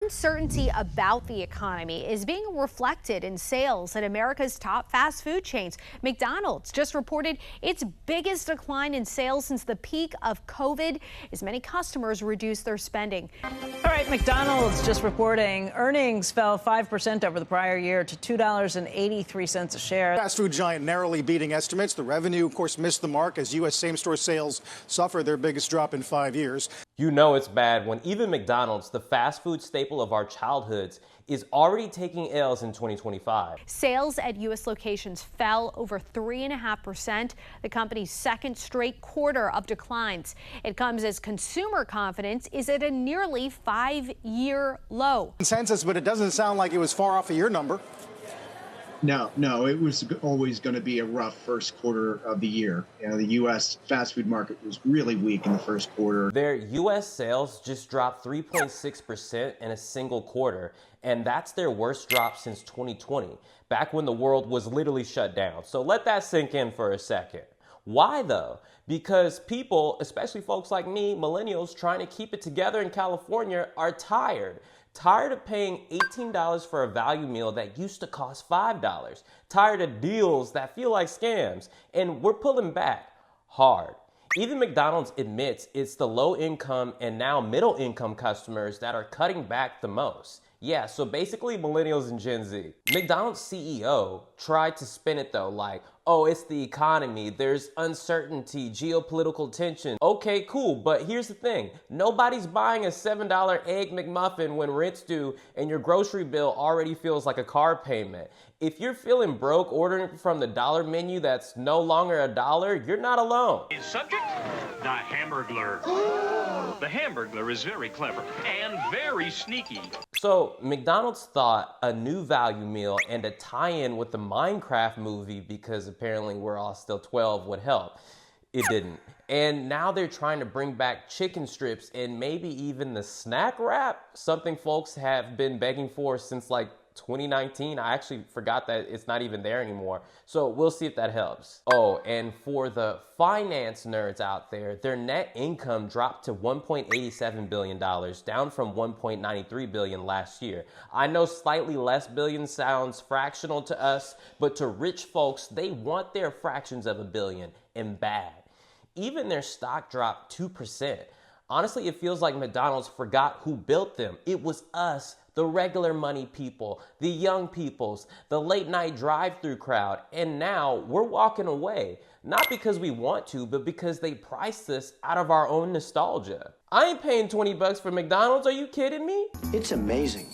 uncertainty about the economy is being reflected in sales at America's top fast food chains. McDonald's just reported its biggest decline in sales since the peak of COVID as many customers reduced their spending. All right, McDonald's just reporting earnings fell 5% over the prior year to $2.83 a share. Fast food giant narrowly beating estimates. The revenue, of course, missed the mark as U.S. same-store sales suffer their biggest drop in 5 years. You know it's bad when even McDonald's, the fast food staple of our childhoods, is already taking L's in 2025. Sales at U.S. locations fell over 3.5%, the company's second straight quarter of declines. It comes as consumer confidence is at a nearly 5-year low. Consensus, but it doesn't sound like it was far off of your number. No, it was always going to be a rough first quarter of the year. The U.S. fast food market was really weak in the first quarter. Their U.S. sales just dropped 3.6% in a single quarter, and that's their worst drop since 2020, back when the world was literally shut down. So let that sink in for a second. Why though? Because people, especially folks like me, millennials trying to keep it together in California, are tired. Tired of paying $18 for a value meal that used to cost $5. Tired of deals that feel like scams. And we're pulling back hard. Even McDonald's admits it's the low income and now middle income customers that are cutting back the most. Yeah, so basically millennials and Gen Z. McDonald's CEO tried to spin it though like, oh, it's the economy, there's uncertainty, geopolitical tension. Okay, cool, but here's the thing. Nobody's buying a $7 Egg McMuffin when rent's due and your grocery bill already feels like a car payment. If you're feeling broke ordering from the dollar menu that's no longer $1, you're not alone. His subject? The Hamburglar. The Hamburglar is very clever and very sneaky. So McDonald's thought a new value meal and a tie-in with the Minecraft movie, because apparently we're all still 12, would help. It didn't. And now they're trying to bring back chicken strips and maybe even the snack wrap, something folks have been begging for since like 2019. I actually forgot that it's not even there anymore. So we'll see if that helps. Oh, and for the finance nerds out there, their net income dropped to $1.87 billion, down from $1.93 billion last year. I know slightly less billion sounds fractional to us, but to rich folks, they want their fractions of a billion, and bad. Even their stock dropped 2%. Honestly, it feels like McDonald's forgot who built them. It was us, the regular money people, the young peoples, the late night drive-through crowd. And now we're walking away, not because we want to, but because they priced us out of our own nostalgia. I ain't paying 20 bucks for McDonald's, are you kidding me? It's amazing.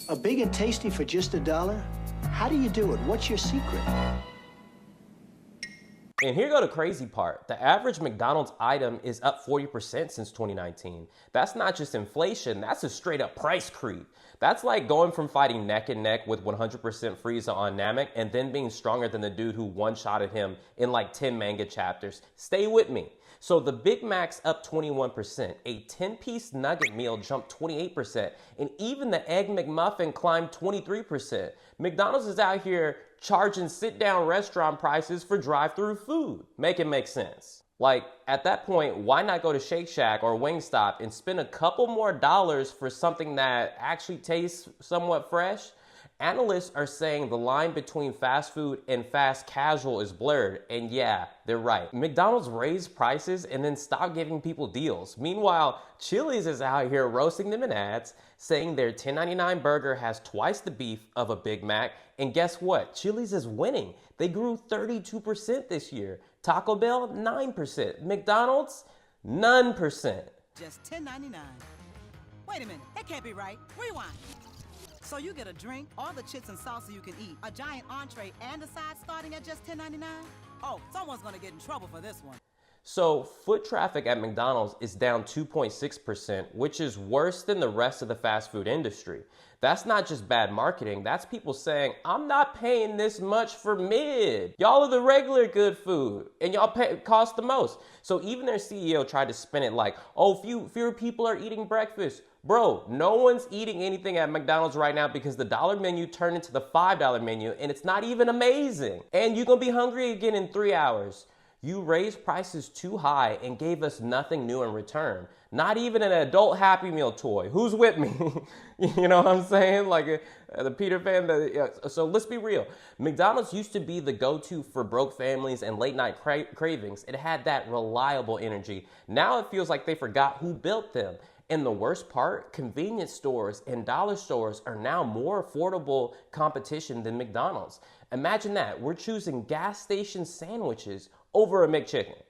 A big and tasty for just $1? How do you do it? What's your secret? And here go the crazy part. The average McDonald's item is up 40% since 2019. That's not just inflation, that's a straight up price creep. That's like going from fighting neck and neck with 100% Frieza on Namek and then being stronger than the dude who one-shotted him in like 10 manga chapters. Stay with me. So the Big Mac's up 21%, a 10-piece nugget meal jumped 28%, and even the Egg McMuffin climbed 23%. McDonald's is out here charging sit-down restaurant prices for drive-through food. Make it make sense. Like, at that point, why not go to Shake Shack or Wingstop and spend a couple more dollars for something that actually tastes somewhat fresh? Analysts are saying the line between fast food and fast casual is blurred, and yeah, they're right. McDonald's raised prices and then stopped giving people deals. Meanwhile, Chili's is out here roasting them in ads, saying their $10.99 burger has twice the beef of a Big Mac, and guess what? Chili's is winning. They grew 32% this year. Taco Bell, 9%. McDonald's, none percent. Just $10.99. Wait a minute, that can't be right. Rewind. So you get a drink, all the chips and salsa you can eat, a giant entree, and a side starting at just $10.99? Oh, someone's gonna get in trouble for this one. So foot traffic at McDonald's is down 2.6%, which is worse than the rest of the fast food industry. That's not just bad marketing, that's people saying, I'm not paying this much for mid. Y'all are the regular good food, and y'all cost the most. So even their CEO tried to spin it like, oh, fewer people are eating breakfast. Bro, no one's eating anything at McDonald's right now because the dollar menu turned into the $5 menu, and it's not even amazing. And you're gonna be hungry again in 3 hours. You raised prices too high and gave us nothing new in return. Not even an adult Happy Meal toy. Who's with me? You know what I'm saying? Like the Peter fan. So let's be real. McDonald's used to be the go-to for broke families and late night cravings. It had that reliable energy. Now it feels like they forgot who built them. And the worst part, convenience stores and dollar stores are now more affordable competition than McDonald's. Imagine that. We're choosing gas station sandwiches over a McChicken.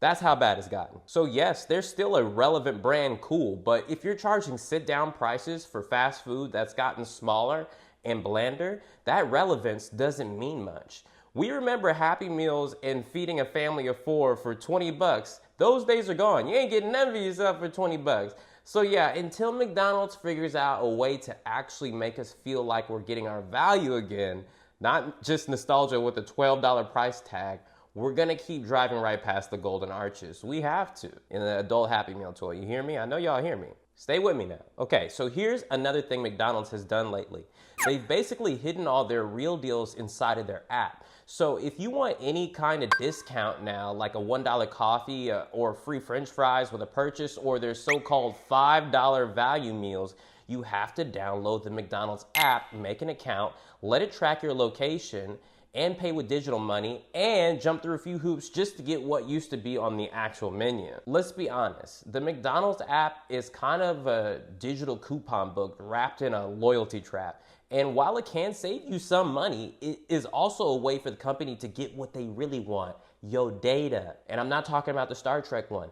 That's how bad it's gotten. So yes, there's still a relevant brand, cool, but if you're charging sit-down prices for fast food that's gotten smaller and blander, that relevance doesn't mean much. We remember Happy Meals and feeding a family of 4 for 20 bucks. Those days are gone. You ain't getting none of yourself for 20 bucks. So yeah, until McDonald's figures out a way to actually make us feel like we're getting our value again, not just nostalgia with a $12 price tag, we're gonna keep driving right past the golden arches. We have to, in the adult Happy Meal toy. You hear me? I know y'all hear me. Stay with me now. Okay, so here's another thing McDonald's has done lately. They've basically hidden all their real deals inside of their app. So if you want any kind of discount now, like a $1 coffee or free French fries with a purchase, or their so-called $5 value meals, you have to download the McDonald's app, make an account, let it track your location, and pay with digital money, and jump through a few hoops just to get what used to be on the actual menu. Let's be honest, the McDonald's app is kind of a digital coupon book wrapped in a loyalty trap. And while it can save you some money, it is also a way for the company to get what they really want, your data. And I'm not talking about the Star Trek one.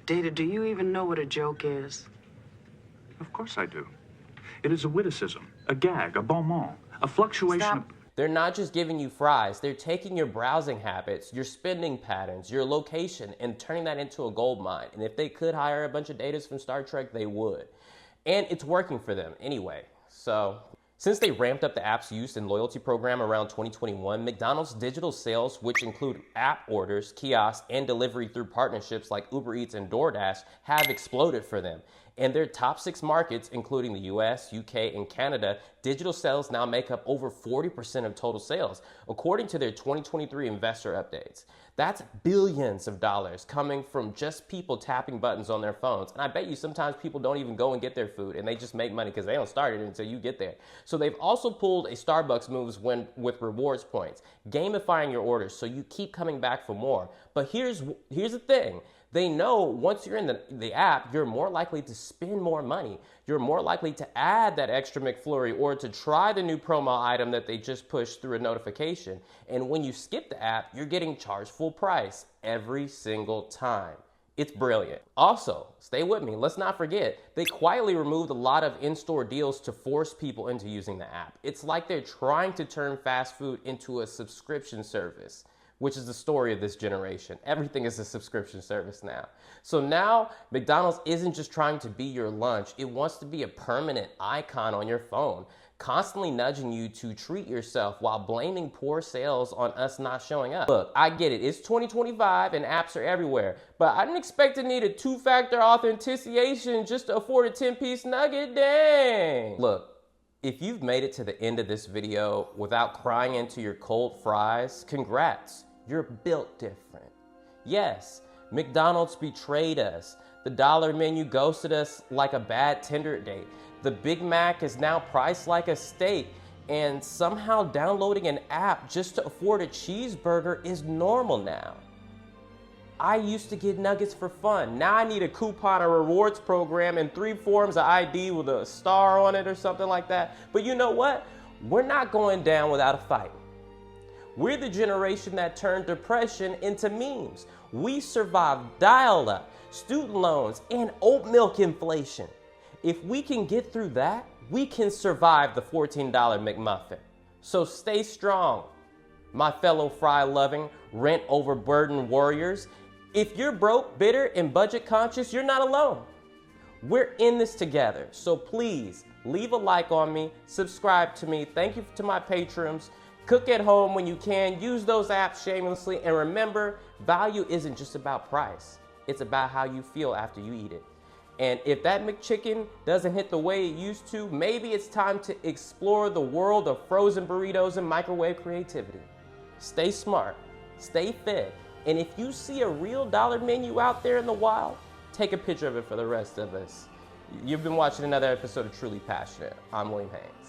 Data, do you even know what a joke is? Of course I do. It is a witticism, a gag, a bon mot, a fluctuation of... They're not just giving you fries, they're taking your browsing habits, your spending patterns, your location, and turning that into a gold mine. And if they could hire a bunch of datas from Star Trek, they would. And it's working for them anyway. So, since they ramped up the app's use and loyalty program around 2021, McDonald's digital sales, which include app orders, kiosks, and delivery through partnerships like Uber Eats and DoorDash, have exploded for them. In their top 6 markets, including the US, UK, and Canada, digital sales now make up over 40% of total sales, according to their 2023 investor updates. That's billions of dollars coming from just people tapping buttons on their phones. And I bet you sometimes people don't even go and get their food, and they just make money because they don't start it until you get there. So they've also pulled a Starbucks moves with rewards points, gamifying your orders so you keep coming back for more. But here's the thing. They know once you're in the app, you're more likely to spend more money. You're more likely to add that extra McFlurry or to try the new promo item that they just pushed through a notification. And when you skip the app, you're getting charged full price every single time. It's brilliant. Also, stay with me, let's not forget, they quietly removed a lot of in-store deals to force people into using the app. It's like they're trying to turn fast food into a subscription service, which is the story of this generation. Everything is a subscription service now. So now, McDonald's isn't just trying to be your lunch, it wants to be a permanent icon on your phone, constantly nudging you to treat yourself while blaming poor sales on us not showing up. Look, I get it, it's 2025 and apps are everywhere, but I didn't expect to need a 2-factor authentication just to afford a 10-piece nugget, dang. Look, if you've made it to the end of this video without crying into your cold fries, congrats. You're built different. Yes, McDonald's betrayed us. The dollar menu ghosted us like a bad Tinder date. The Big Mac is now priced like a steak. And somehow downloading an app just to afford a cheeseburger is normal now. I used to get nuggets for fun. Now I need a coupon or rewards program and 3 forms of ID with a star on it or something like that. But you know what? We're not going down without a fight. We're the generation that turned depression into memes. We survived dial-up, student loans, and oat milk inflation. If we can get through that, we can survive the $14 McMuffin. So stay strong, my fellow fry-loving, rent-overburdened warriors. If you're broke, bitter, and budget conscious, you're not alone. We're in this together. So please, leave a like on me, subscribe to me. Thank you to my patrons. Cook at home when you can, use those apps shamelessly, and remember, value isn't just about price. It's about how you feel after you eat it. And if that McChicken doesn't hit the way it used to, maybe it's time to explore the world of frozen burritos and microwave creativity. Stay smart, stay fed, And if you see a real dollar menu out there in the wild, take a picture of it for the rest of us. You've been watching another episode of Truly Passionate. I'm William Haynes.